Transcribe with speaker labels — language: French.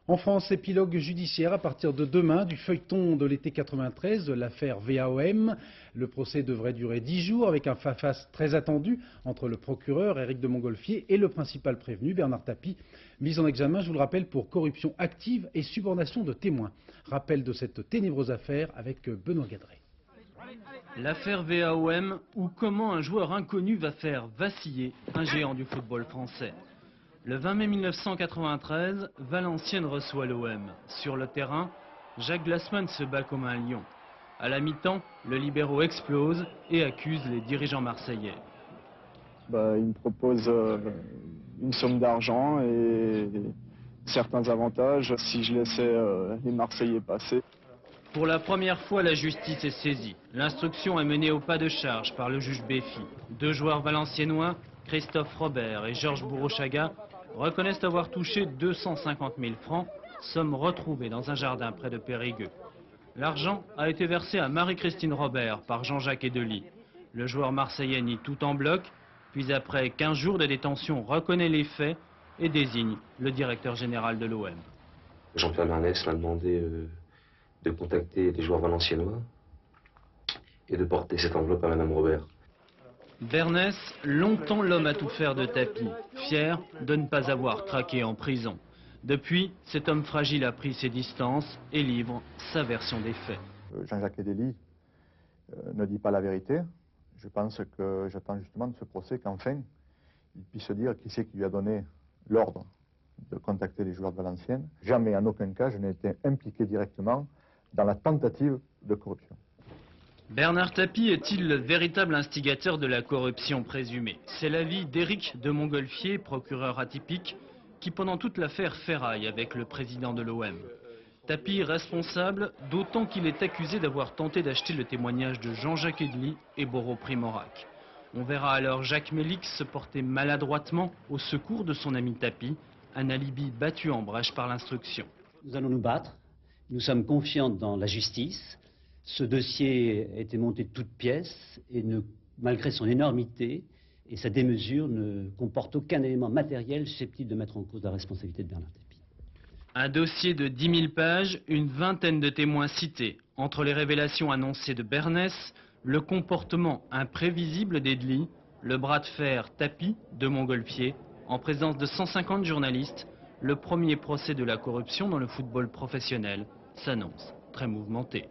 Speaker 1: En France, épilogue judiciaire à partir de demain du feuilleton de l'été 93 de l'affaire VAOM. Le procès devrait durer 10 jours avec un face-à-face très attendu entre le procureur Éric de Montgolfier et le principal prévenu Bernard Tapie, mis en examen, je vous le rappelle, pour corruption active et subornation de témoins. Rappel de cette ténébreuse affaire avec Benoît Gadret.
Speaker 2: L'affaire VAOM, ou comment un joueur inconnu va faire vaciller un géant du football français. Le 20 mai 1993, Valenciennes reçoit l'OM. Sur le terrain, Jacques Glassman se bat comme un lion. À la mi-temps, le libéro explose et accuse les dirigeants marseillais.
Speaker 3: Il me propose une somme d'argent et certains avantages si je laissais les Marseillais passer.
Speaker 2: Pour la première fois, la justice est saisie. L'instruction est menée au pas de charge par le juge Béfi. Deux joueurs valenciennois, Christophe Robert et Georges Bourrochaga, reconnaissent avoir touché 250 000 francs, somme retrouvée dans un jardin près de Périgueux. L'argent a été versé à Marie-Christine Robert par Jean-Jacques Edely. Le joueur marseillais nie tout en bloc, puis après 15 jours de détention reconnaît les faits et désigne le directeur général de l'OM.
Speaker 4: Jean-Pierre Bernès m'a demandé de contacter des joueurs valenciennois et de porter cette enveloppe à Madame Robert.
Speaker 2: Bernès, longtemps l'homme à tout faire de Tapie, fier de ne pas avoir craqué en prison. Depuis, cet homme fragile a pris ses distances et livre sa version des faits.
Speaker 5: Jean-Jacques Edely ne dit pas la vérité. Je pense que j'attends justement de ce procès qu'enfin il puisse dire qui c'est qui lui a donné l'ordre de contacter les joueurs de Valenciennes. Jamais, en aucun cas, je n'ai été impliqué directement dans la tentative de corruption.
Speaker 2: Bernard Tapie est-il le véritable instigateur de la corruption présumée? C'est l'avis d'Éric de Montgolfier, procureur atypique, qui pendant toute l'affaire ferraille avec le président de l'OM. Tapie responsable, d'autant qu'il est accusé d'avoir tenté d'acheter le témoignage de Jean-Jacques Edely et Boro Primorac. On verra alors Jacques Mélix se porter maladroitement au secours de son ami Tapie, un alibi battu en brèche par l'instruction.
Speaker 6: Nous allons nous battre, nous sommes confiants dans la justice. Ce dossier a été monté de toutes pièces et malgré son énormité et sa démesure ne comporte aucun élément matériel susceptible de mettre en cause la responsabilité de Bernard Tapie.
Speaker 2: Un dossier de 10 000 pages, une vingtaine de témoins cités. Entre les révélations annoncées de Bernès, le comportement imprévisible d'Edely, le bras de fer Tapie de Montgolfier, en présence de 150 journalistes, le premier procès de la corruption dans le football professionnel s'annonce très mouvementé.